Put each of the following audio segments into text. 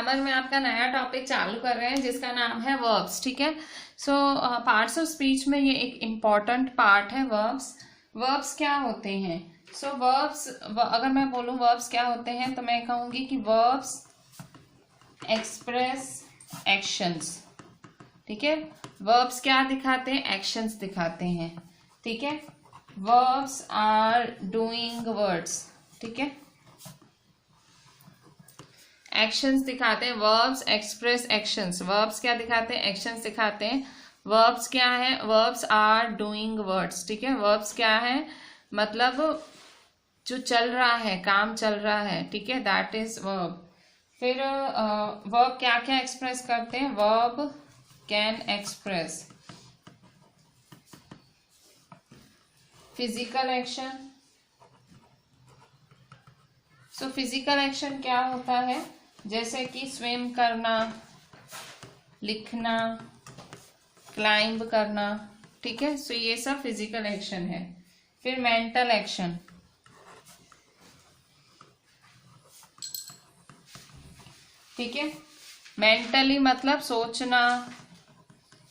Grammar में आपका नया टॉपिक चालू कर रहे हैं जिसका नाम है वर्ब्स। ठीक है, सो पार्ट्स ऑफ स्पीच में ये एक इम्पॉर्टेंट पार्ट है वर्ब्स। वर्ब्स क्या होते हैं? सो वर्ब्स, अगर मैं बोलूँ वर्ब्स क्या होते हैं तो मैं कहूँगी कि वर्ब्स एक्सप्रेस एक्शंस। ठीक है, वर्ब्स क्या दिखाते हैं? एक्शंस दिखाते हैं। ठीक है, वर्ब्स आर डूइंग वर्ड्स। ठीक है, एक्शंस दिखाते हैं। Verbs express actions. वर्ब्स क्या दिखाते हैं? एक्शंस दिखाते हैं। वर्ब्स क्या है? Verbs are doing words. ठीक है, वर्ब्स क्या है? मतलब जो चल रहा है, काम चल रहा है। ठीक है, दैट इज वर्ब। फिर वर्ब क्या क्या एक्सप्रेस करते हैं? Verb can express physical action. So physical action क्या होता है? जैसे कि स्विम करना, लिखना, क्लाइंब करना। ठीक है, सो ये सब फिजिकल एक्शन है। फिर मेंटल एक्शन। ठीक है, मेंटली मतलब सोचना,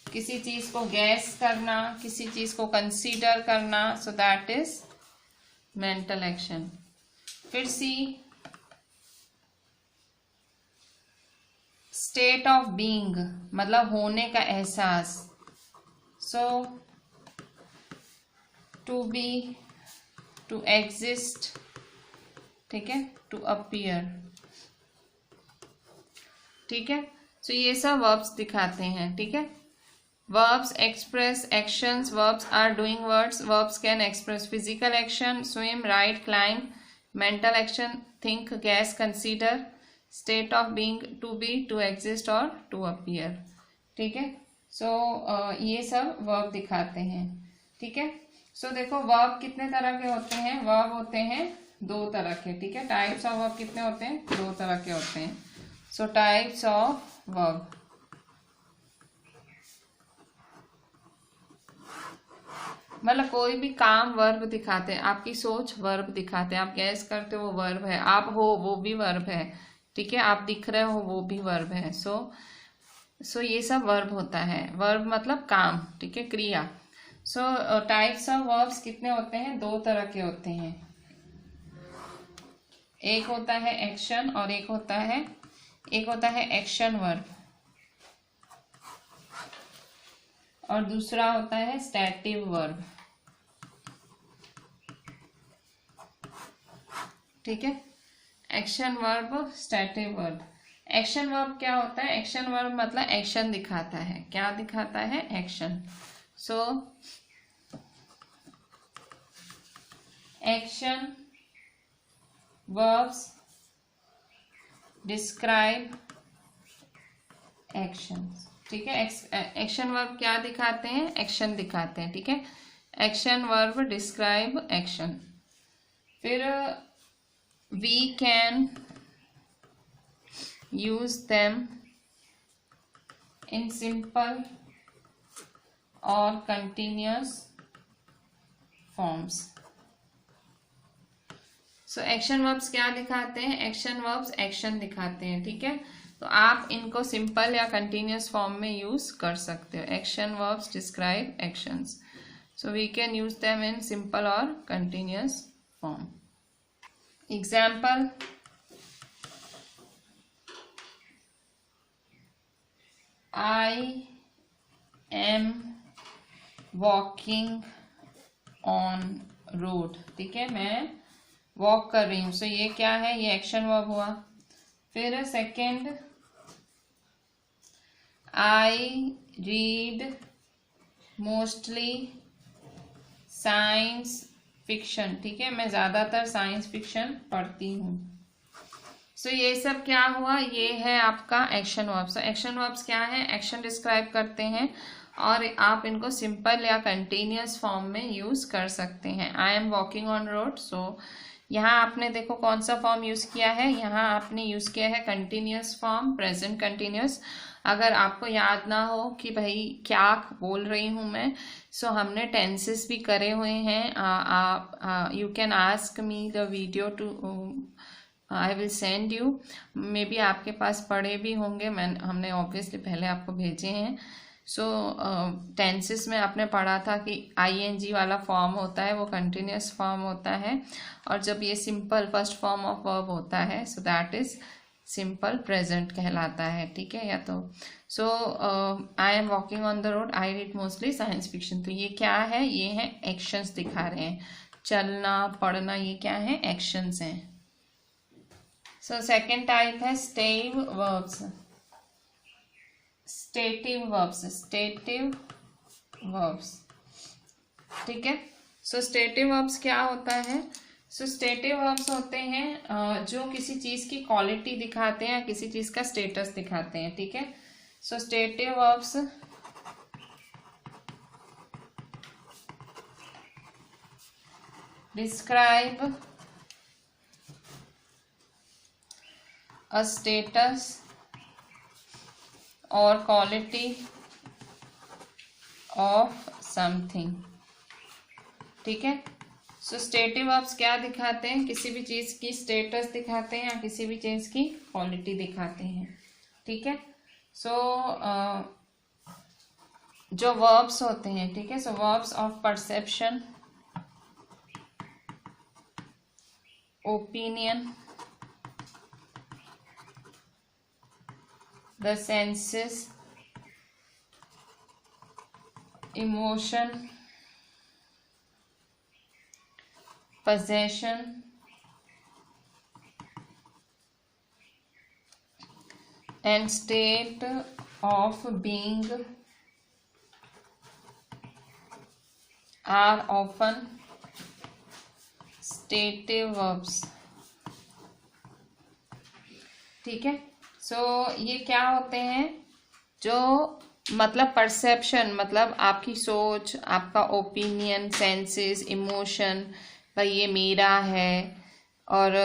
किसी चीज को गैस करना, किसी चीज को कंसीडर करना। सो दैट इज मेंटल एक्शन। फिर सी, स्टेट ऑफ बीइंग मतलब होने का एहसास। सो टू बी, टू एग्जिस्ट। ठीक है, टू अपीयर। ठीक है, सो ये सब वर्ब्स दिखाते हैं। ठीक है, verbs express actions, verbs are doing words, verbs can express physical action, swim, ride, climb, mental action, think, guess, consider, state of being, to be, to exist और to appear। ठीक है, सो ये सब verb दिखाते हैं। ठीक है, सो देखो verb कितने तरह के होते हैं? verb होते हैं दो तरह के। ठीक है, टाइप्स ऑफ verb कितने होते हैं? दो तरह के होते हैं। सो टाइप्स ऑफ verb, मतलब कोई भी काम वर्ब दिखाते हैं। आपकी सोच वर्ब दिखाते हैं, आप गैस करते हो वो वर्ब है, आप हो वो भी वर्ब है। ठीक है, आप दिख रहे हो वो भी वर्ब है। सो ये सब वर्ब होता है। वर्ब मतलब काम। ठीक है, क्रिया। सो टाइप्स ऑफ वर्ब्स कितने होते हैं? दो तरह के होते हैं। एक होता है एक्शन और एक होता है एक्शन वर्ब, और दूसरा होता है स्टैटिव वर्ब। ठीक है, action verb, स्टैटिव verb. Action verb क्या होता है? एक्शन वर्ब मतलब एक्शन दिखाता है। क्या दिखाता है? Action. So action verbs describe actions. ठीक है, एक्शन वर्ब क्या दिखाते हैं? एक्शन दिखाते हैं। ठीक है, एक्शन वर्ब डिस्क्राइब एक्शन। फिर we can use them in simple or continuous forms। So action verbs क्या दिखाते हैं? एक्शन वर्ब्स एक्शन दिखाते हैं। ठीक है, तो आप इनको सिंपल या कंटिन्यूस फॉर्म में यूज कर सकते हो। Action verbs describe actions, so we can use them in simple और continuous form. Example, I am walking on road। ठीक है, मैं वॉक कर रही हूँ। सो ये क्या है? ये एक्शन वर्ब हुआ। फिर second, I read mostly science fiction. ठीक है, मैं ज्यादातर साइंस फिक्शन पढ़ती हूँ। सो ये सब क्या हुआ? ये है आपका एक्शन वर्ब्स। एक्शन वर्ब्स क्या है? एक्शन डिस्क्राइब करते हैं और आप इनको सिंपल या कंटिन्यूस फॉर्म में यूज कर सकते हैं। I am walking on road. So यहाँ आपने देखो कौन सा फॉर्म यूज किया है? यहाँ आपने यूज किया है कंटिन्यूस फॉर्म, प्रेजेंट कंटिन्यूस। अगर आपको याद ना हो कि भाई क्या बोल रही हूँ मैं, सो हमने टेंसेस भी करे हुए हैं। You can ask me the video too I will send you, maybe आपके पास पढ़े भी होंगे, हमने ऑब्वियसली पहले आपको भेजे हैं। सो टेंसेस में आपने पढ़ा था कि आईएनजी वाला फॉर्म होता है वो कंटिन्यूस फॉर्म होता है, और जब ये simple first form of verb होता है so that is simple present कहलाता है, ठीक है। या तो so I am walking on the road, I read mostly science fiction. तो ये क्या है, ये है एक्शंस दिखा रहे हैं, चलना पढ़ना, ये क्या है, एक्शंस हैं। सो सेकेंड टाइप है stative verbs. Stative verbs, stative verbs, ठीक है। सो स्टेटिव वर्ब्स क्या होता है, सो स्टेटिव वर्ब्स होते हैं जो किसी चीज की क्वालिटी दिखाते हैं, किसी चीज का स्टेटस दिखाते हैं, ठीक है। So stative verbs describe a status और क्वालिटी ऑफ समथिंग, ठीक है। सो स्टेटिव वर्ब्स क्या दिखाते हैं, किसी भी चीज की स्टेटस दिखाते हैं या किसी भी चीज की क्वालिटी दिखाते हैं, ठीक है। सो जो वर्ब्स होते हैं, ठीक है, so verbs of perception, opinion, the senses, emotion, possession, and state of being are often stative verbs, ठीक है। सो ये क्या होते हैं, जो मतलब परसेप्शन, मतलब आपकी सोच, आपका ओपिनियन, सेंसेस, इमोशन, भाई ये मेरा है और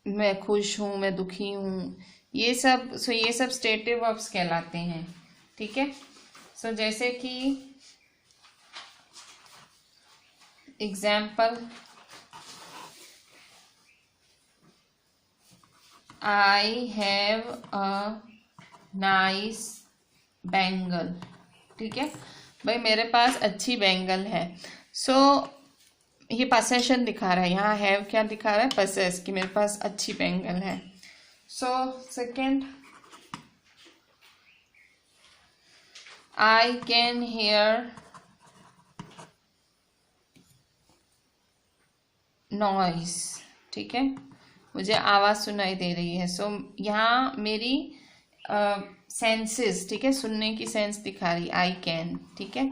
मैं खुश हूँ, मैं दुखी हूँ, ये सब, सो ये सब स्टेटिव वर्ब्स कहलाते हैं, ठीक है। सो जैसे कि example, I have a nice bangle, ठीक है, भाई मेरे पास अच्छी बैंगल है। सो ये पसेशन दिखा रहा है, यहाँ हैव क्या दिखा रहा है, पसेस, कि मेरे पास अच्छी बैंगल है। So second, I can hear noise, ठीक है, मुझे आवाज सुनाई दे रही है। सो यहाँ मेरी सेंसेस, ठीक है, सुनने की सेंस दिखा रही, आई कैन, ठीक है।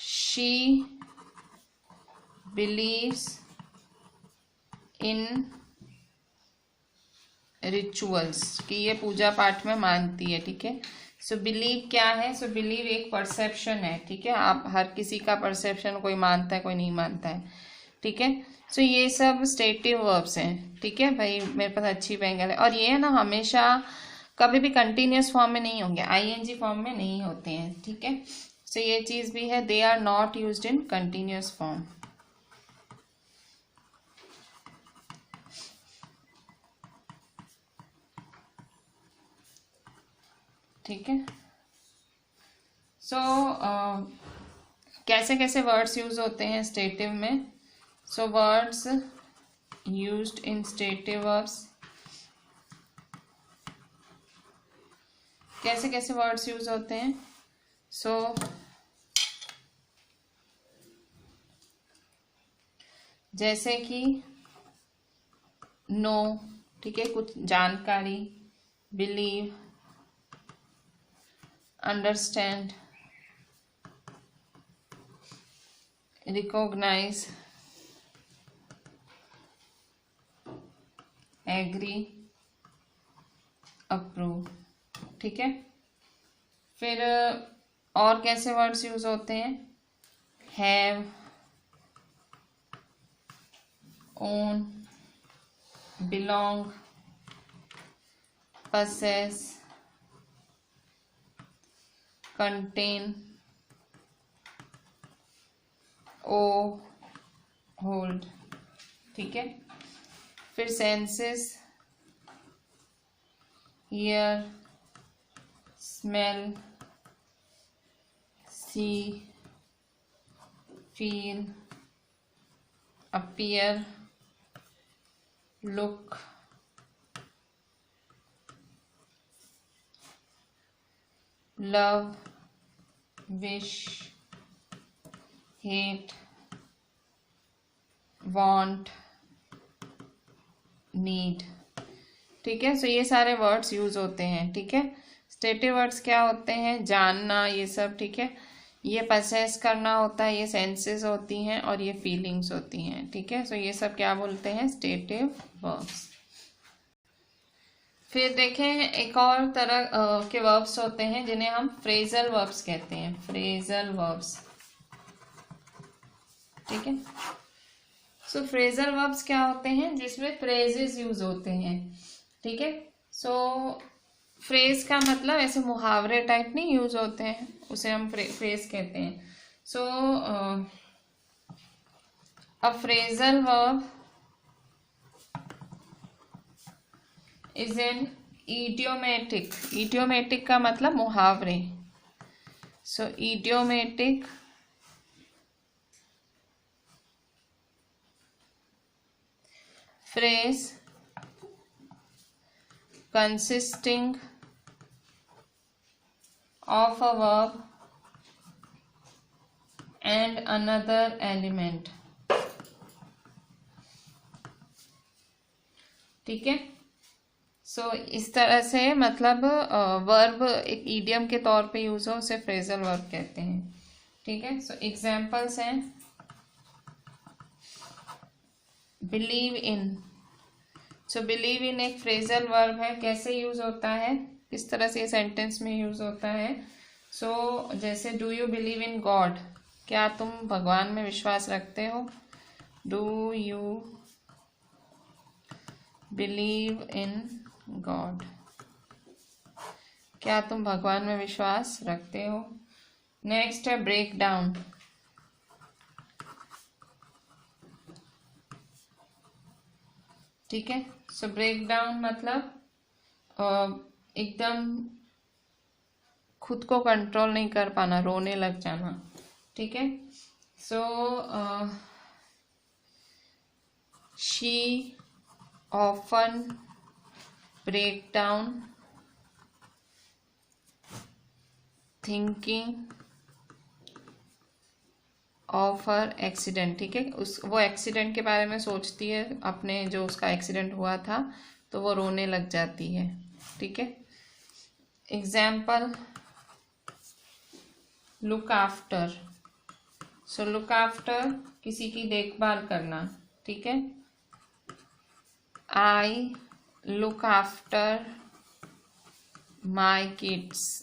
शी बिलीव्स इन रिचुअल्स, कि ये पूजा पाठ में मानती है, ठीक है। सो बिलीव क्या है, सो बिलीव एक परसेप्शन है, ठीक है, आप हर किसी का परसेप्शन, कोई मानता है कोई नहीं मानता है, ठीक है। सो ये सब स्टेटिव वर्ब्स हैं, ठीक है, भाई मेरे पास अच्छी बैंगल है, और ये ना हमेशा कभी भी कंटिन्यूस फॉर्म में नहीं होंगे, आईएनजी फॉर्म में नहीं होते हैं, ठीक है। सो ये चीज भी है, they are not used in continuous form, ठीक है। सो कैसे कैसे वर्ड्स यूज होते हैं स्टेटिव में, so words used in stative verbs, कैसे कैसे वर्ड्स यूज होते हैं। सो जैसे कि नो, ठीक है, कुछ जानकारी, believe, understand, recognise, agree, approve, ठीक है। फिर और कैसे वर्ड्स यूज होते हैं, have, own, belong, possess, contain, owe, hold, ठीक है। फिर senses, hear, smell, see, feel, appear, look, love, wish, hate, want, need, ठीक है। सो ये सारे वर्ड्स यूज होते हैं, ठीक है। स्टेटिव वर्ड्स क्या होते हैं, जानना, ये सब, ठीक है। ये पसेस करना होता है, ये सेंसेस होती हैं और ये फीलिंग्स होती हैं, ठीक है। सो ये सब क्या बोलते हैं, स्टेटिव वर्ब्स। फिर देखें एक और तरह के वर्ब्स होते हैं जिन्हें हम फ्रेजल वर्ब्स कहते हैं, फ्रेजल वर्ब्स, ठीक है। सो फ्रेजल वर्ब्स क्या होते हैं, जिसमें फ्रेजेस यूज होते हैं, ठीक है। सो फ्रेज का मतलब ऐसे मुहावरे टाइप नहीं यूज होते हैं, उसे हम फ्रेज कहते हैं। So a phrasal verb is an idiomatic, idiomatic का मतलब मुहावरे। So idiomatic phrase consisting of a verb and another element, ठीक है। सो इस तरह से मतलब वर्ब एक इडियम के तौर पे यूज हो, उसे फ्रेजल वर्ब कहते हैं, ठीक है। सो एग्जाम्पल्स हैं, believe in. So believe in एक फ्रेजल वर्ब है, कैसे यूज होता है, किस तरह से ये सेंटेंस में यूज होता है। सो जैसे do you believe in God, क्या तुम भगवान में विश्वास रखते हो, do you believe in God, क्या तुम भगवान में विश्वास रखते हो। नेक्स्ट है ब्रेक डाउन। ठीक है। सो ब्रेक डाउन मतलब एकदम खुद को कंट्रोल नहीं कर पाना, रोने लग जाना, ठीक है। So she often break down thinking of her accident, ठीक है। वो एक्सीडेंट के बारे में सोचती है, अपने जो उसका एक्सीडेंट हुआ था, तो वो रोने लग जाती है, ठीक है। Example, look after. So look after किसी की देखभाल करना, ठीक है। I look after my kids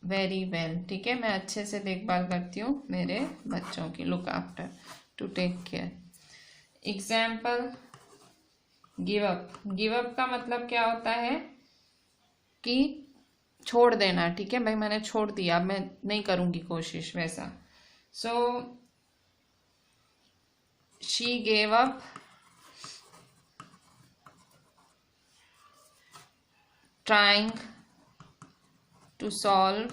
very well, ठीक है। मैं अच्छे से देखभाल करती हूँ मेरे बच्चों की, look after, to take care. Example, give up. Give up का मतलब क्या होता है कि छोड़ देना, ठीक है। भाई मैंने छोड़ दिया, मैं नहीं करूँगी कोशिश, वैसा। So she gave up trying to solve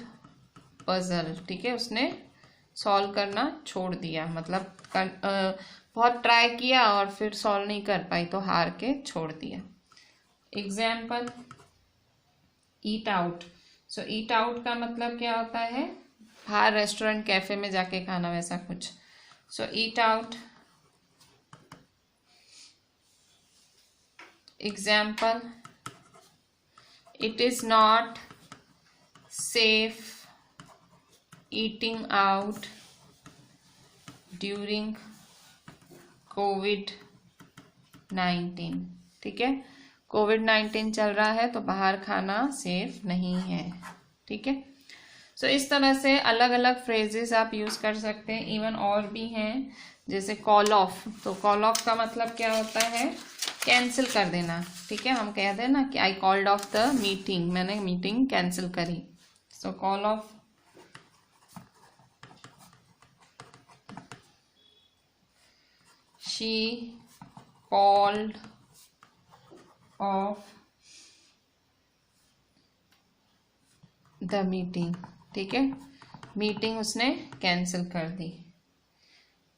puzzle, ठीक है। उसने सॉल्व करना छोड़ दिया, मतलब बहुत ट्राई किया और फिर सॉल्व नहीं कर पाई तो हार के छोड़ दिया। Example, eat out. So eat out का मतलब क्या होता है, बाहर रेस्टोरेंट कैफे में जाके खाना, वैसा कुछ। So eat out. Example, it is not safe eating out during COVID-19, ठीक है। COVID-19 चल रहा है तो बाहर खाना सेफ नहीं है, ठीक है। सो इस तरह से अलग अलग फ्रेजेस आप यूज कर सकते हैं। इवन और भी हैं, जैसे कॉल ऑफ। तो कॉल ऑफ का मतलब क्या होता है, कैंसिल कर देना, ठीक है। हम कहते हैं ना कि I called off the meeting, मैंने मीटिंग कैंसिल करी। So call off. She called off the meeting, ठीक है, मीटिंग उसने कैंसिल कर दी।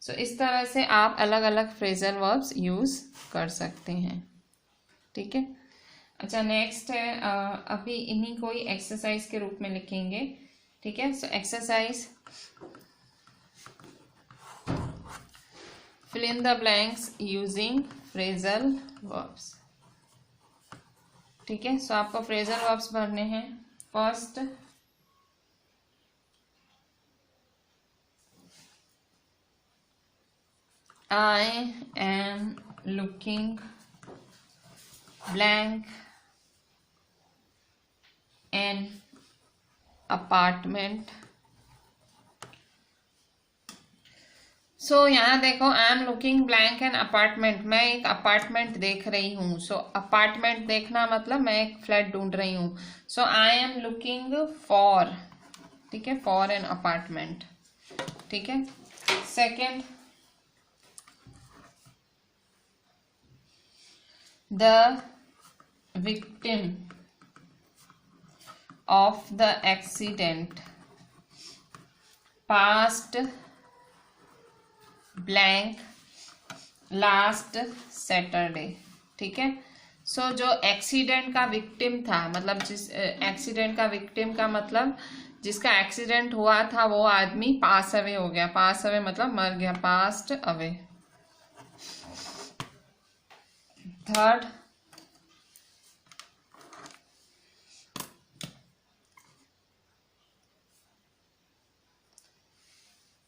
सो इस तरह से आप अलग अलग फ्रेजल वर्ब्स यूज कर सकते हैं, ठीक है। अच्छा, नेक्स्ट है अभी इन्हीं को ही एक्सरसाइज के रूप में लिखेंगे, ठीक है। So exercise, fill in the blanks using phrasal verbs, ठीक है। सो आपको phrasal verbs भरने हैं। First, I am looking blank an apartment। सो यहाँ देखो, I am looking blank an apartment, मैं एक अपार्टमेंट देख रही हूँ। सो अपार्टमेंट देखना मतलब मैं एक फ्लैट ढूंढ रही हूँ। सो आई एम लुकिंग फॉर, ठीक है, फॉर एन अपार्टमेंट, ठीक है। Second, the victim of the accident past blank last Saturday, ठीक है। सो जो एक्सीडेंट का विक्टिम था, मतलब जिस एक्सीडेंट का विक्टिम का मतलब जिसका एक्सीडेंट हुआ था वो आदमी पास अवे हो गया। पास अवे मतलब मर गया, passed away. Third,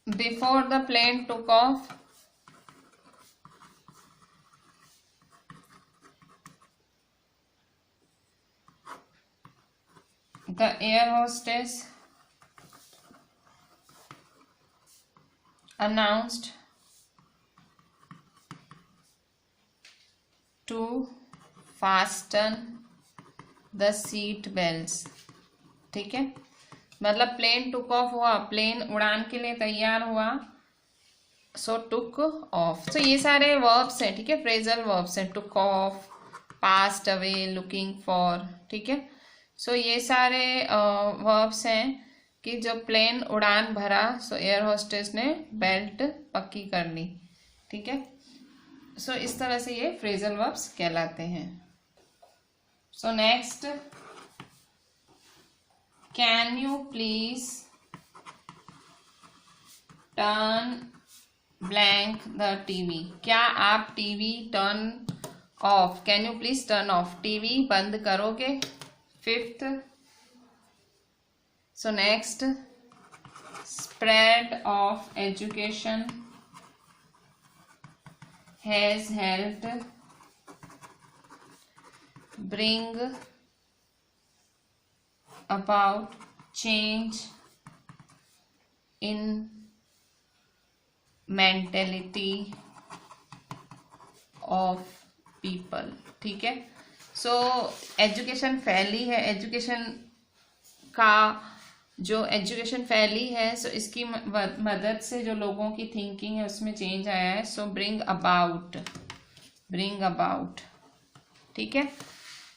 before the plane took off, the air hostess announced to fasten the seat belts, ठीक है। मतलब प्लेन टुक ऑफ हुआ, प्लेन उड़ान के लिए तैयार हुआ, सो टुक ऑफ। सो ये सारे वर्ब्स हैं, ठीक है, फ्रेजल वर्ब्स हैं। Took off, passed away, looking for, ठीक है। सो ये सारे वर्ब्स हैं कि जब प्लेन उड़ान भरा, सो एयर होस्टेस ने बेल्ट पक्की कर ली, ठीक है। सो इस तरह से ये फ्रेजल वर्ब्स कहलाते हैं। So next, can you please turn blank the TV, क्या आप TV turn off, can you please turn off, TV बंद करोगे। Fifth, so next, spread of education has helped bring about change in mentality of people, ठीक है। So education फैली है, education का जो एजुकेशन फैली है, सो इसकी मदद से जो लोगों की थिंकिंग है उसमें चेंज आया है। सो ब्रिंग अबाउट, ब्रिंग अबाउट, ठीक है।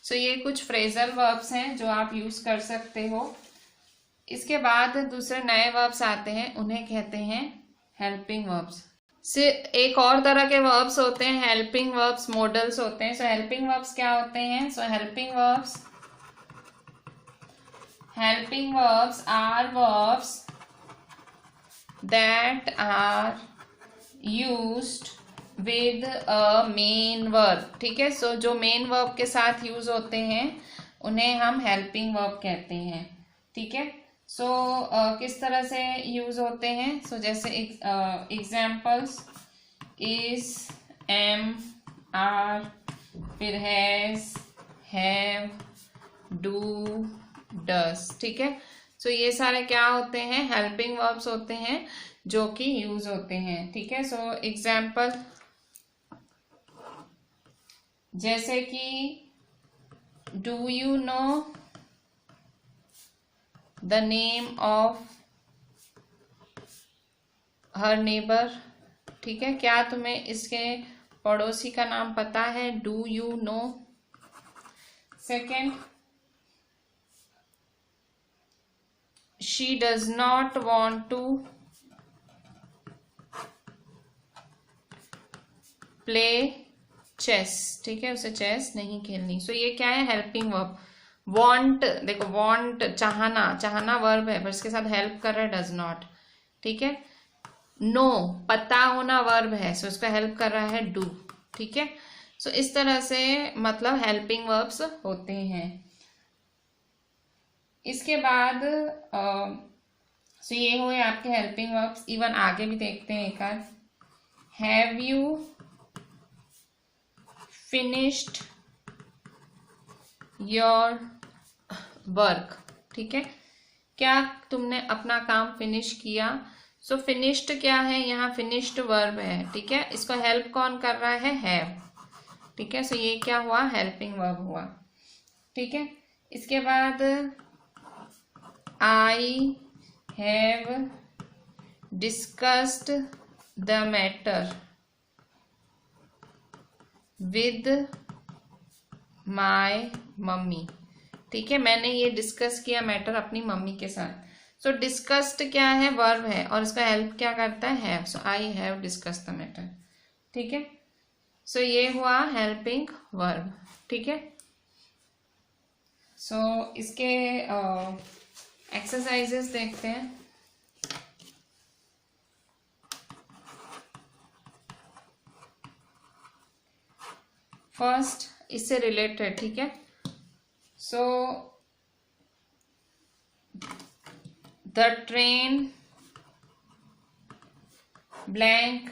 सो ये कुछ फ्रेजल वर्ब्स हैं जो आप यूज कर सकते हो। इसके बाद दूसरे नए वर्ब्स आते हैं, उन्हें कहते हैं हेल्पिंग वर्ब्स। सिर्फ एक और तरह के वर्ब्स होते हैं हेल्पिंग वर्ब्स, मॉडल्स होते हैं। सो हेल्पिंग वर्ब्स क्या होते हैं? So helping verbs are verbs that are used with a main verb, ठीक है। सो जो मेन वर्ब के साथ यूज होते हैं उन्हें हम हेल्पिंग वर्ब कहते हैं, ठीक है। सो किस तरह से यूज होते हैं? सो जैसे एग्जाम्पल्स इज, एम, आर, फिर हैज, हैव, डू, डस, ठीक है। सो ये सारे क्या होते हैं? हेल्पिंग वर्ब्स होते हैं जो कि यूज होते हैं, ठीक है। सो एग्जाम्पल जैसे कि do you know the name of her neighbour, ठीक है, क्या तुम्हें इसके पड़ोसी का नाम पता है? Do you know? Second, she does not want to play chess, ठीक है, उसे चेस नहीं खेलनी। सो ये क्या है? Helping verb. वांट, देखो वांट चाहना, चाहना वर्ब है पर इसके साथ हेल्प कर रहा है डज नॉट, ठीक है। नो पता होना वर्ब है, सो इसका हेल्प कर रहा है डू, ठीक है। सो इस तरह से मतलब हेल्पिंग वर्ब्स होते हैं। इसके बाद सो ये हुए आपके हेल्पिंग वर्ब्स। इवन आगे भी देखते हैं एक आध। Have you finished your work, ठीक है, क्या तुमने अपना काम फिनिश किया? सो फिनिश्ड क्या है? यहाँ फिनिश्ड वर्ब है, ठीक है, इसको हेल्प कौन कर रहा है? हैव, ठीक है। सो ये क्या हुआ? हेल्पिंग वर्ब हुआ, ठीक है। इसके बाद I have discussed the matter with my mummy, ठीक है, मैंने ये डिस्कस किया मैटर अपनी मम्मी के साथ। सो डिस्कस्ड क्या है? वर्ब है और इसका हेल्प क्या करता है? Have. So I have discussed the matter, ठीक है। सो ये हुआ हेल्पिंग वर्ब, ठीक है। सो इसके एक्सरसाइजेस देखते हैं। फर्स्ट इससे रिलेटेड, ठीक है। So the train blank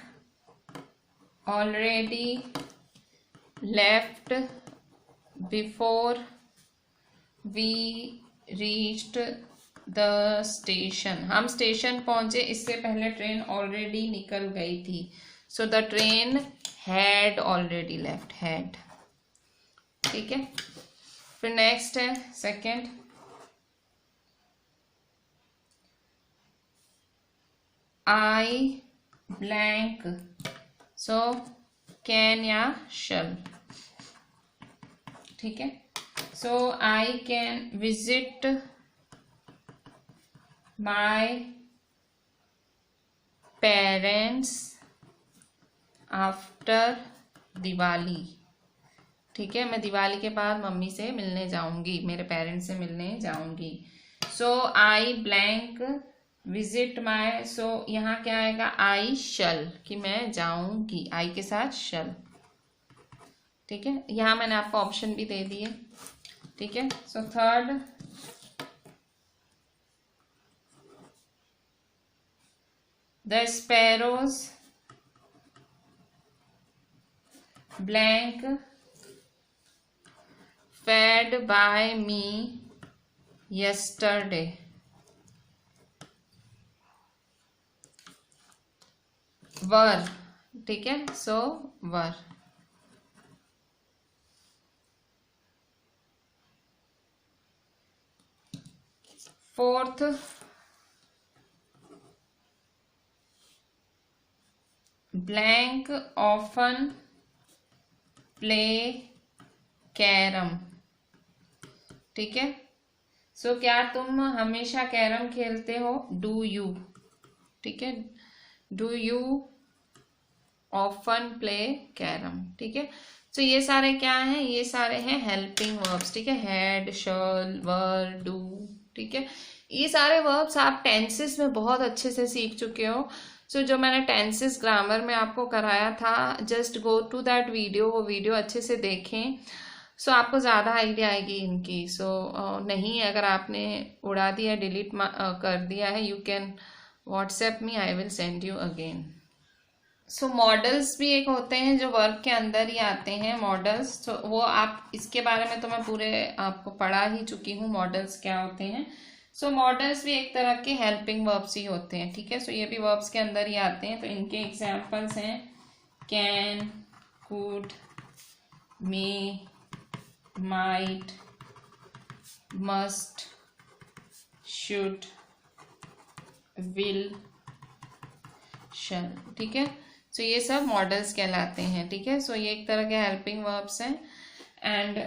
already left before we reached the station, हम स्टेशन पहुंचे इससे पहले ट्रेन ऑलरेडी निकल गई थी। So the train had already left, had, ठीक है। फिर नेक्स्ट है second, I blank, so can या शल, ठीक है। So I can visit my parents after Diwali, ठीक है, मैं दिवाली के बाद मम्मी से मिलने जाऊंगी, मेरे पेरेंट्स से मिलने जाऊंगी। सो आई ब्लैंक विजिट माय, सो यहाँ क्या आएगा? आई शल, कि मैं जाऊंगी, आई के साथ शल, ठीक है। यहाँ मैंने आपको ऑप्शन भी दे दिए, ठीक है। So third, the sparrows blank fed by me yesterday, were, ठीक है। सो were, fourth, blank often play carrom, ठीक है। सो क्या तुम हमेशा कैरम खेलते हो? डू यू, ठीक है, do you often play carrom, ठीक है। सो ये सारे क्या हैं? ये सारे हैं हेल्पिंग वर्ब्स, ठीक है, हैड, शल, वर, डू, ठीक है। ये सारे वर्ब्स आप टेंसेस में बहुत अच्छे से सीख चुके हो। सो जो मैंने टेंसेस ग्रामर में आपको कराया था, just go to that video, वो वीडियो अच्छे से देखें। सो आपको ज़्यादा आइडिया आएगी इनकी। सो नहीं, अगर आपने उड़ा दिया, डिलीट कर दिया है, you can WhatsApp me, I will send you again. So models भी एक होते हैं जो वर्क के अंदर ही आते हैं, मॉडल्स। तो वो आप, इसके बारे में तो मैं पूरे आपको पढ़ा ही चुकी हूँ, मॉडल्स क्या होते हैं। सो मॉडल्स भी एक तरह के हेल्पिंग वर्ब्स ही होते हैं, ठीक है। सो ये भी वर्ब्स के अंदर ही आते हैं। तो इनके एग्जाम्पल्स हैं can, could, may, might, must, should, will, shall, ठीक है। सो ये सब मॉडल्स कहलाते हैं, ठीक है। सो ये एक तरह के हेल्पिंग वर्ब्स हैं एंड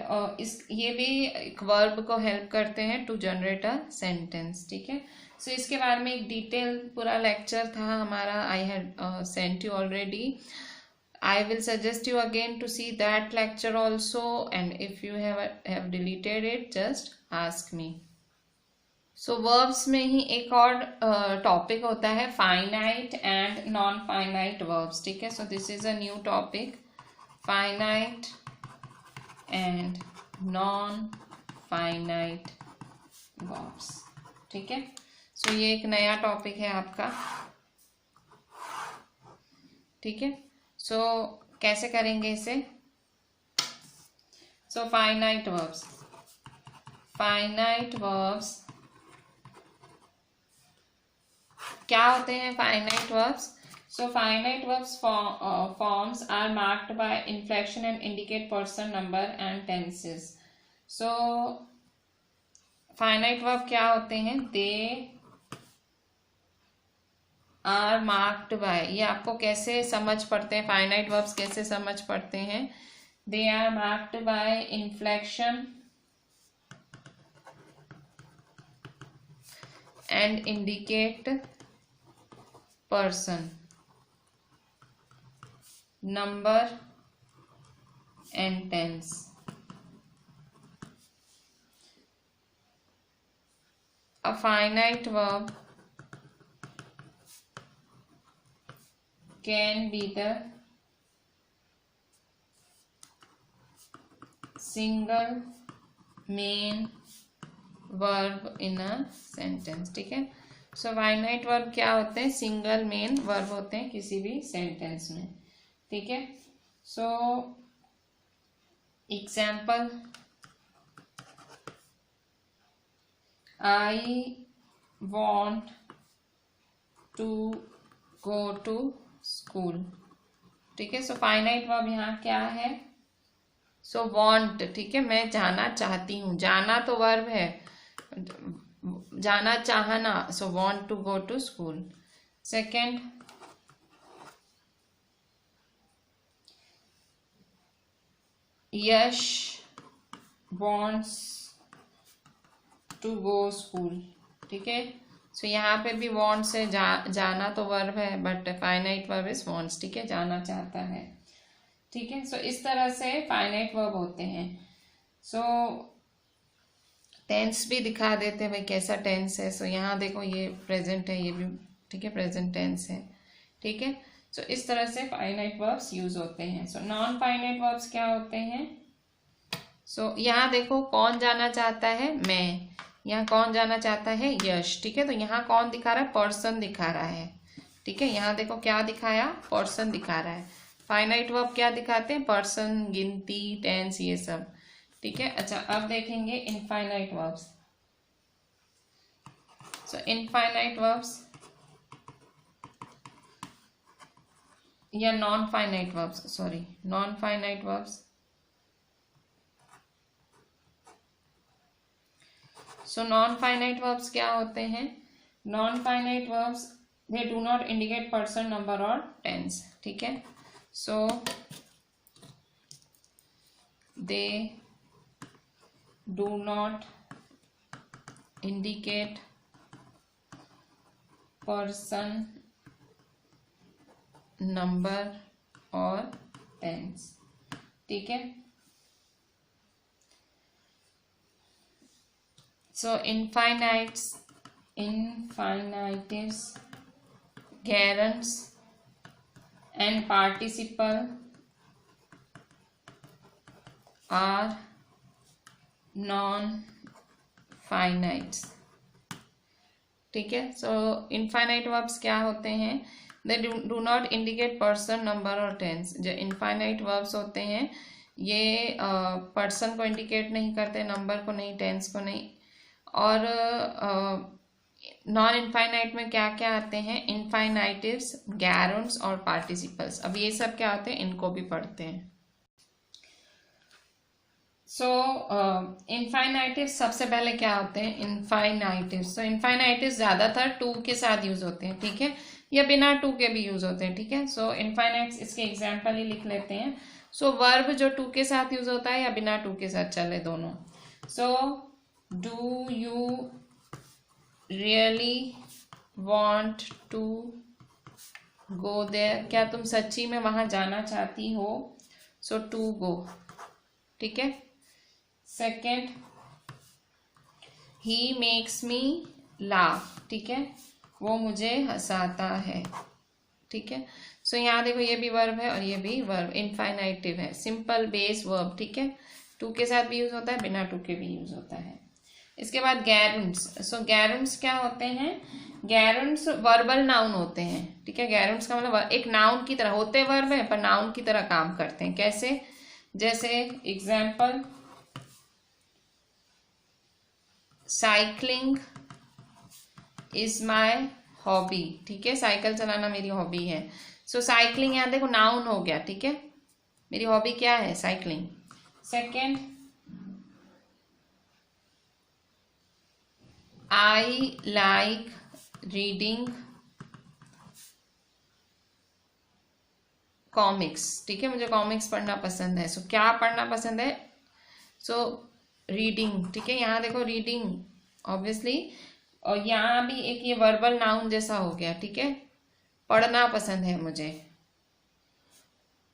ये भी एक वर्ब को हेल्प करते हैं टू जनरेट अ सेंटेंस, ठीक है। सो इसके बारे में एक डिटेल पूरा लेक्चर था हमारा, I had sent you already. I will suggest you again to see that lecture also, and if you have deleted it, just ask me. So verbs में ही एक और टॉपिक होता है finite and non-finite verbs, ठीक है. So this is a new topic, finite and non-finite verbs, ठीक है. So ये एक नया टॉपिक है आपका, ठीक है. सो कैसे करेंगे इसे? सो फाइनाइट वर्ब्स क्या होते हैं? Finite verbs. So finite verbs forms are marked by inflection and indicate person, number and tenses. So finite verb क्या होते हैं? दे आर मार्क्ड बाय, ये आपको कैसे समझ पड़ते हैं? फाइनाइट वर्ब्स कैसे समझ पड़ते हैं? They are marked by inflection and indicate person, number and tense. A finite verb can be the single main verb in a sentence, ठीक है. सो फाइनाइट वर्ब क्या होते हैं? सिंगल मेन वर्ब होते हैं किसी भी सेंटेंस में, ठीक है. So example, I want to go to school, ठीक है. सो फाइनाइट वर्ब यहाँ क्या है? सो वांट, ठीक है. मैं जाना चाहती हूँ, जाना तो वर्ब है, जाना चाहना. So want to go to school. Second, Yash wants to go school, ठीक है. सो यहाँ पे भी वांट से जाना तो वर्ब है, but finite verb is wants, ठीक है, जाना चाहता है, ठीक है. सो इस तरह से फाइनाइट वर्ब होते हैं. सो टेंस भी दिखा देते हैं भाई कैसा टेंस है. सो यहाँ देखो ये प्रेजेंट है, ये भी ठीक है प्रेजेंट टेंस है, ठीक है. सो इस तरह से फाइनाइट वर्ब्स यूज होते हैं. सो नॉन फाइनाइट वर्ब्स क्या होते हैं? सो यहाँ देखो कौन जाना चाहता है? मैं. यहाँ कौन जाना चाहता है? यश, ठीक है. तो यहाँ कौन दिखा रहा है? पर्सन दिखा रहा है, ठीक है. यहाँ देखो क्या दिखाया? पर्सन दिखा रहा है. फाइनाइट वर्ब क्या दिखाते हैं? पर्सन, गिनती, टेंस, ये सब, ठीक है. अच्छा, अब देखेंगे infinite verbs. So infinite verbs या non finite verbs, sorry, non finite verbs. So non finite verbs क्या होते हैं? Non finite verbs they do not indicate person, number और टेंस, ठीक है. So they do not indicate person, number और tense, ठीक है. So infinitives, gerunds and participle are non-finites, ठीक है. सो इनफाइनाइट वर्ब्स क्या होते हैं? दे do not indicate person, number और टेंस. जो इनफाइनाइट वर्ब्स होते हैं ये पर्सन को इंडिकेट नहीं करते, नंबर को नहीं, टेंस को नहीं. और नॉन इनफाइनाइट में क्या क्या आते हैं? इनफाइनाइटिव्स, गैरुंड्स और पार्टिसिपल्स. अब ये सब क्या होते हैं? इनको भी पढ़ते हैं. सो इनफाइनाइटिव्स सबसे पहले क्या होते हैं? इनफाइनाइटिव्स. सो इनफाइनाइटिव्स ज्यादातर टू के साथ यूज होते हैं, ठीक है. या बिना टू के भी यूज होते हैं, ठीक है। सो इनफाइनाइट इसके एग्जाम्पल ही लिख लेते हैं। सो वर्ब जो टू के साथ यूज होता है या बिना टू के साथ, चले दोनों। So do you really want to go there, क्या तुम सच्ची में वहां जाना चाहती हो। सो टू गो, ठीक है। Second, he makes me laugh, ठीक है, वो मुझे हंसाता है, ठीक है। सो यहाँ देखो ये भी वर्ब है और ये भी वर्ब, इनफाइनाइटिव है, सिंपल बेस वर्ब, ठीक है। टू के साथ भी यूज होता है, बिना टू के भी यूज होता है। इसके बाद गैरुंड्स। सो गैरुंड्स क्या होते हैं, गैरुंड्स वर्बल नाउन होते हैं, ठीक है। गैरुंड्स का मतलब एक नाउन की तरह होते वर्ब है पर नाउन की तरह काम करते हैं। कैसे, जैसे example, cycling is my hobby, ठीक है, साइकिल चलाना मेरी हॉबी है। सो साइकिलिंग यहाँ देखो नाउन हो गया, ठीक है, मेरी हॉबी क्या है, cycling. Second, I like reading comics, ठीक है, मुझे कॉमिक्स पढ़ना पसंद है। सो क्या पढ़ना पसंद है, सो रीडिंग, ठीक है। यहाँ देखो रीडिंग ऑब्वियसली, और यहाँ भी एक ये वर्बल नाउन जैसा हो गया, ठीक है, पढ़ना पसंद है मुझे।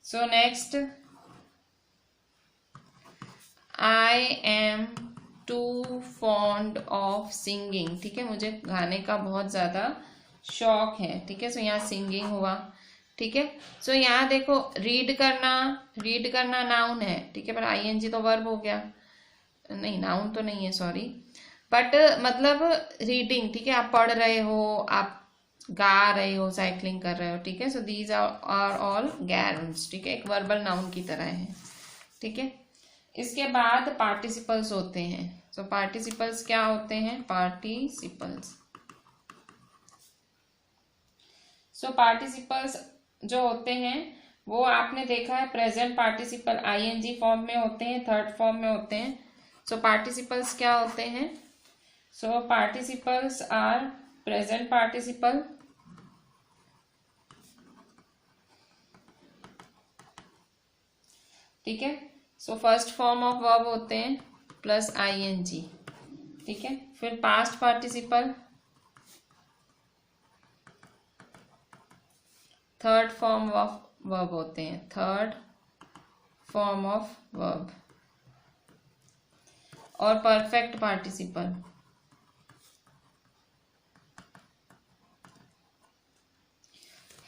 So next, I am too fond of singing, ठीक है, मुझे गाने का बहुत ज्यादा शौक है, ठीक है। सो यहाँ सिंगिंग हुआ, ठीक है। सो यहाँ देखो रीड करना नाउन है, ठीक है, पर आईएनजी तो वर्ब हो गया, नहीं नाउन तो नहीं है, सॉरी, बट मतलब रीडिंग, ठीक है, आप पढ़ रहे हो, आप गा रहे हो, साइकिलिंग कर रहे हो, ठीक है। सो दीज आर ऑल गैरुंड्स, ठीक है, एक वर्बल नाउन की तरह है, ठीक है। इसके बाद पार्टिसिपल्स होते हैं। सो पार्टिसिपल्स क्या होते हैं, पार्टिसिपल्स, सो पार्टिसिपल्स जो होते हैं वो आपने देखा है प्रेजेंट पार्टिसिपल आईएनजी फॉर्म में होते हैं, थर्ड फॉर्म में होते हैं। सो पार्टिसिपल्स क्या होते हैं, सो पार्टिसिपल्स आर प्रेजेंट पार्टिसिपल, ठीक है। So first form of verb होते हैं प्लस आईएनजी, ठीक है। फिर past participle, third form of verb होते हैं, थर्ड फॉर्म ऑफ वर्ब, और perfect participle,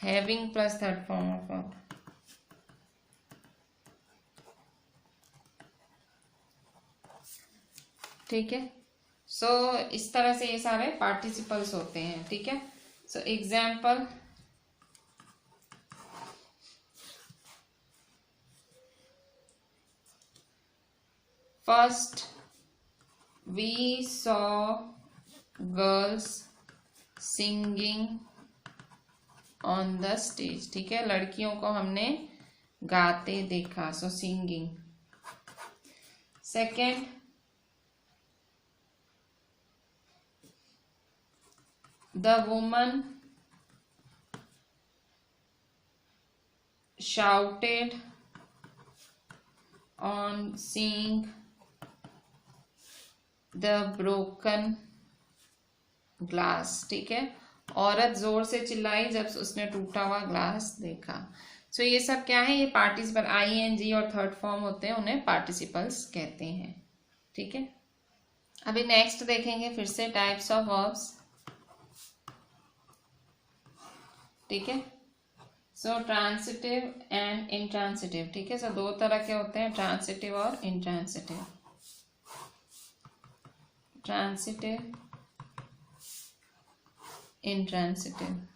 having plus third form of verb, ठीक है। सो इस तरह से ये सारे पार्टिसिपल्स होते हैं, ठीक है। So example, first we saw girls singing on the stage, ठीक है, लड़कियों को हमने गाते देखा, so singing. Second, the woman shouted on seeing the broken glass, ठीक है, औरत जोर से चिल्लाई जब उसने टूटा हुआ ग्लास देखा। सो ये सब क्या है, ये पार्टिसिपल आईएनजी और थर्ड फॉर्म होते हैं, उन्हें पार्टिसिपल्स कहते हैं, ठीक है। अभी नेक्स्ट देखेंगे फिर से टाइप्स ऑफ वर्ब्स, ठीक है। सो ट्रांसिटिव एंड इंट्रांसिटिव, ठीक है। सो दो तरह के होते हैं, ट्रांसिटिव और इंट्रांसिटिव। ट्रांसिटिव, इंट्रांसिटिव,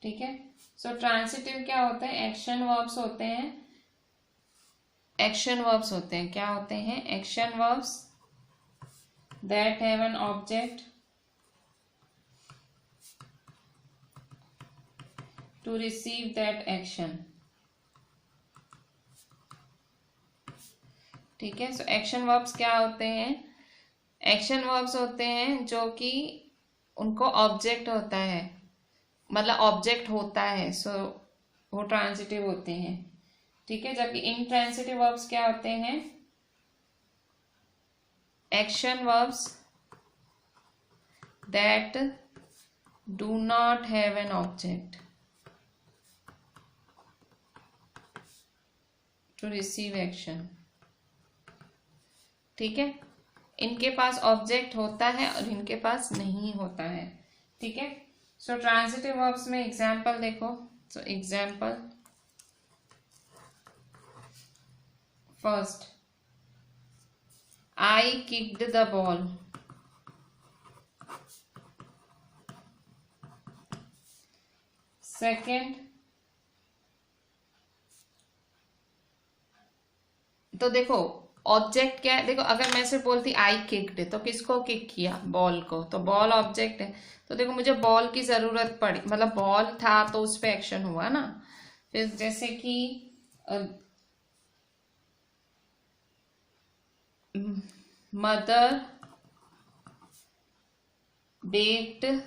ठीक है। सो ट्रांसिटिव क्या होते हैं, एक्शन वर्ब्स होते हैं, एक्शन वर्ब्स होते हैं, क्या होते हैं, action verbs that have an object to receive that action, ठीक है। सो एक्शन वर्ब्स क्या होते हैं, एक्शन वर्ब्स होते हैं जो कि उनको ऑब्जेक्ट होता है, मतलब ऑब्जेक्ट होता है, सो वो ट्रांजिटिव होते हैं, ठीक है। जबकि इंट्रांजिटिव वर्ब्स क्या होते हैं? Action verbs that do not have an object to receive action, ठीक है। इनके पास ऑब्जेक्ट होता है और इनके पास नहीं होता है, ठीक है। सो ट्रांजिटिव वर्ब्स में एग्जाम्पल देखो। सो example first, I kicked the ball. Second, तो देखो ऑब्जेक्ट क्या है, देखो अगर मैं सिर्फ बोलती आई किक्ड तो किसको किक किया? बॉल को, तो बॉल ऑब्जेक्ट है। तो देखो मुझे बॉल की जरूरत पड़ी, मतलब बॉल था तो उस पर एक्शन हुआ ना। फिर जैसे कि मदर बेक्ड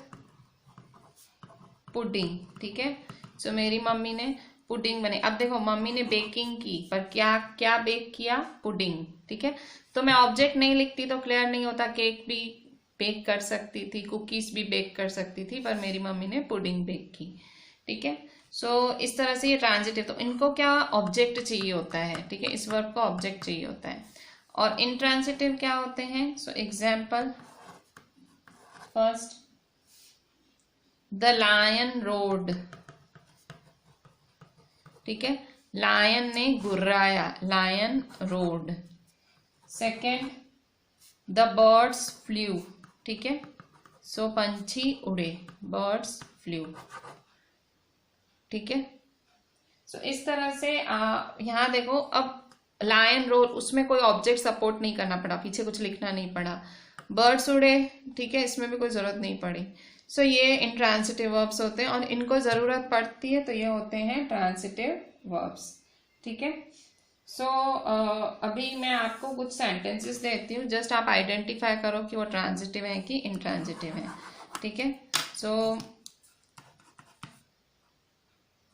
पुडिंग, ठीक है। सो मेरी मम्मी ने पुडिंग बने। अब देखो मम्मी ने बेकिंग की, पर क्या क्या बेक किया? पुडिंग, ठीक है। तो मैं ऑब्जेक्ट नहीं लिखती तो क्लियर नहीं होता। केक भी बेक कर सकती थी, कुकीज भी बेक कर सकती थी, पर मेरी मम्मी ने पुडिंग बेक की, ठीक है। सो इस तरह से ये ट्रांजिटिव, तो इनको क्या ऑब्जेक्ट चाहिए होता है, ठीक है। इस वर्ब को ऑब्जेक्ट चाहिए होता है। और इंट्रांजिटिव क्या होते हैं? So example first, the lion roared, ठीक है। लायन ने गुर्राया, lion roared. Second, the birds flew, ठीक है। सो पंछी उड़े, बर्ड्स फ्लू, ठीक है। सो इस तरह से यहाँ देखो, अब लायन रोड, उसमें कोई ऑब्जेक्ट सपोर्ट नहीं करना पड़ा, पीछे कुछ लिखना नहीं पड़ा। बर्ड्स उड़े, ठीक है, इसमें भी कोई जरूरत नहीं पड़ी। सो ये इंट्रांसिटिव वर्ब्स होते हैं और इनको जरूरत पड़ती है तो ये होते हैं ट्रांसिटिव वर्ब्स, ठीक है। सो अभी मैं आपको कुछ सेंटेंसेस देती हूँ, जस्ट आप आइडेंटिफाई करो कि वो ट्रांजिटिव है कि इंट्रांजिटिव है, ठीक है। सो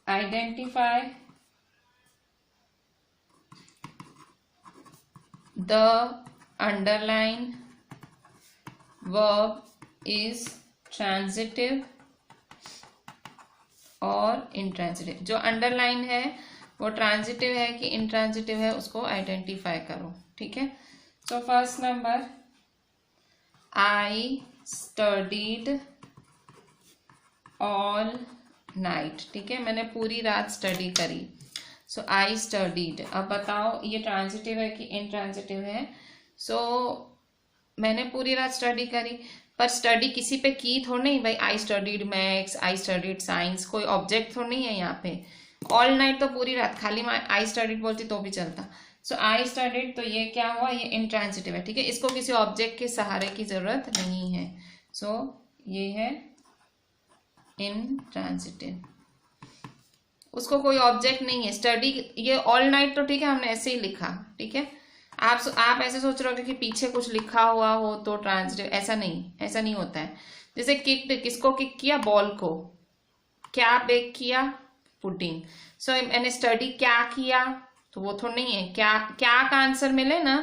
identify the underline verb is transitive और intransitive। जो अंडरलाइन है वो ट्रांजिटिव है कि इंट्रांजिटिव है, उसको आइडेंटिफाई करो, ठीक है। So first number, I studied all night, ठीक है, मैंने पूरी रात स्टडी करी। सो आई स्टडीड। अब बताओ ये ट्रांजिटिव है कि इंट्रांजिटिव है? सो मैंने पूरी रात स्टडी करी, पर स्टडी किसी पे की थोड़ी नहीं भाई। I studied maths, I studied science, कोई ऑब्जेक्ट थोड़ी नहीं है यहाँ पे। ऑल नाइट तो पूरी रात, खाली मैं आई स्टडीड बोलती तो भी चलता। सो आई स्टडीड, तो ये क्या हुआ? ये इंट्रांजिटिव है, ठीक है। इसको किसी ऑब्जेक्ट के सहारे की जरूरत नहीं है। सो ये है इंट्रांजिटिव, उसको कोई ऑब्जेक्ट नहीं है। स्टडी, ये ऑल नाइट तो ठीक है, हमने ऐसे ही लिखा, ठीक है। आप ऐसे सोच रहे हो कि पीछे कुछ लिखा हुआ हो तो ट्रांजिटिव, ऐसा नहीं, ऐसा नहीं होता है। जैसे किक्ड, किसको किक किया? बॉल को। क्या बेक किया? पुडिंग। सो मैंने स्टडी क्या किया, तो वो थोड़ा नहीं है। क्या क्या का आंसर मिले ना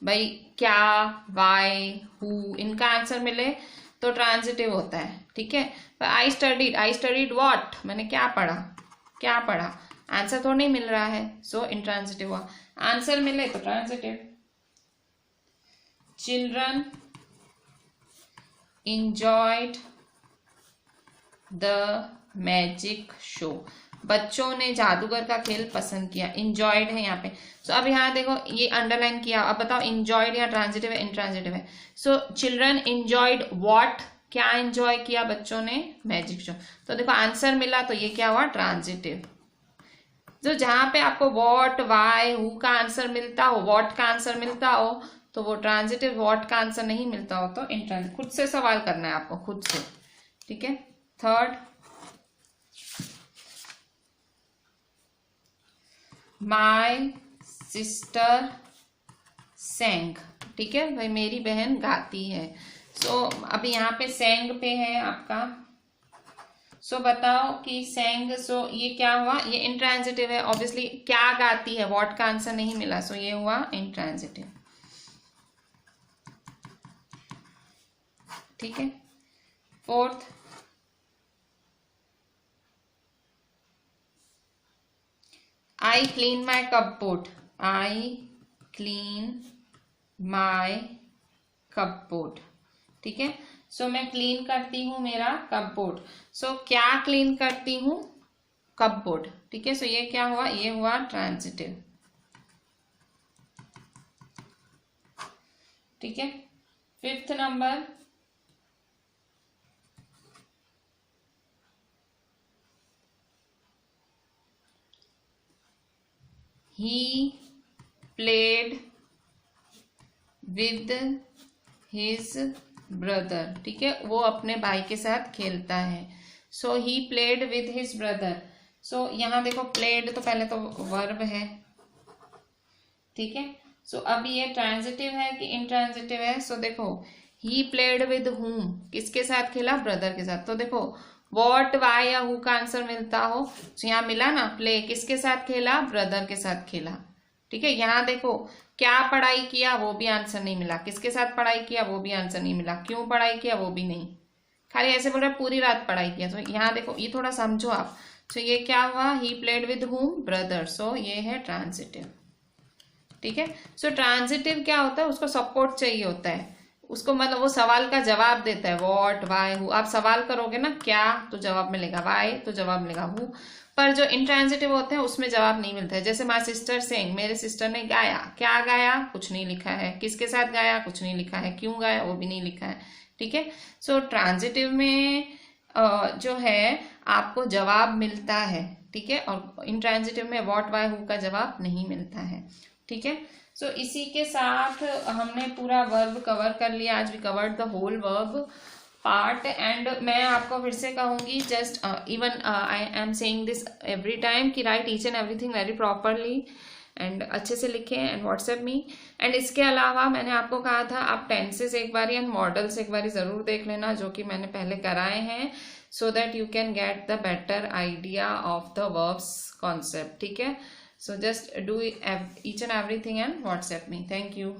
भाई, क्या, वाई, हु, इनका आंसर मिले तो ट्रांजिटिव होता है, ठीक है। पर आई स्टडीड व्हाट, मैंने क्या पढ़ा, क्या पढ़ा, आंसर तो नहीं मिल रहा है, सो इंट्रांजिटिव हुआ। आंसर मिले तो transitive. Children enjoyed the magic show, बच्चों ने जादूगर का खेल पसंद किया। इंजॉयड है यहाँ पे। सो अब यहाँ देखो ये अंडरलाइन किया। अब बताओ इंजॉयड या ट्रांजिटिव है? इंट्रांजिटिव है। सो चिल्ड्रन इंजॉयड व्हाट, क्या एंजॉय किया बच्चों ने? Magic show. तो देखो आंसर मिला, तो ये क्या हुआ? ट्रांजिटिव। जो जहां पे आपको व्हाट, वाई, हु का आंसर मिलता हो, व्हाट का आंसर मिलता हो तो वो ट्रांजिटिव, व्हाट का आंसर नहीं मिलता हो तो इंट्रांजिटिव। खुद से सवाल करना है आपको, खुद से, ठीक है। थर्ड, माई सिस्टर सेंग, ठीक है भाई, मेरी बहन गाती है। सो अभी यहाँ पे सेंग पे है आपका। सो बताओ कि सेंग, सो ये क्या हुआ, ये इंट्रांजिटिव है ऑब्वियसली। क्या गाती है, व्हाट का आंसर नहीं मिला, सो ये हुआ इंट्रांजिटिव। ठीक है। Fourth, I clean my cupboard. I clean my cupboard. ठीक है। सो मैं क्लीन करती हूँ मेरा कपबोर्ड। सो क्या क्लीन करती हूँ, कपबोर्ड। ठीक है। सो ये क्या हुआ, ये हुआ ट्रांजिटिव। ठीक है। Fifth number, he played with his brother। ठीक है, वो अपने भाई के साथ खेलता है। सो he played with his brother। सो यहाँ देखो played तो पहले तो वर्ब है। ठीक है। सो अभी ये ट्रांजिटिव है कि इंट्रांजिटिव है। सो देखो he played with whom, किसके साथ खेला, ब्रदर के साथ। तो देखो वॉट, वाई या हु का आंसर मिलता हो, तो यहाँ मिला ना, प्ले किसके साथ खेला, ब्रदर के साथ खेला। ठीक है। यहाँ देखो क्या पढ़ाई किया, वो भी आंसर नहीं मिला। किसके साथ पढ़ाई किया, वो भी आंसर नहीं मिला। क्यों पढ़ाई किया, वो भी नहीं, खाली ऐसे बोल रहे पूरी रात पढ़ाई किया। तो यहाँ देखो ये थोड़ा समझो आप। तो ये क्या हुआ, he played with whom, brother. So ये है ट्रांजिटिव। ठीक है। सो ट्रांजिटिव क्या होता है, उसको सपोर्ट चाहिए होता है, उसको मतलब वो सवाल का जवाब देता है। What, why, who. आप सवाल करोगे ना क्या, तो जवाब मिलेगा वाई, तो जवाब मिलेगा हु। पर जो इंट्रांजिटिव होते हैं उसमें जवाब नहीं मिलता है। जैसे माई सिस्टर सेइंग, मेरे सिस्टर ने गाया। क्या गाया, कुछ नहीं लिखा है। किसके साथ गाया, कुछ नहीं लिखा है। क्यों गाया, वो भी नहीं लिखा है। ठीक है। सो ट्रांजिटिव में जो है आपको जवाब मिलता है। ठीक है। और इंट्रांजिटिव में वॉट, वाई, हु का जवाब नहीं मिलता है। ठीक है। सो इसी के साथ हमने पूरा वर्ब कवर कर लिया। आज we covered the whole verb part. And मैं आपको फिर से कहूंगी, just even I am saying this every time, कि write each and everything very properly and अच्छे से लिखें एंड व्हाट्सएप मी। एंड इसके अलावा मैंने आपको कहा था आप टेंसेस एक बारी एंड मॉडल्स एक बारी ज़रूर देख लेना, जो कि मैंने पहले कराए हैं, so that you can get the better idea of the verbs concept. ठीक है। So just do each and everything and WhatsApp me. Thank you.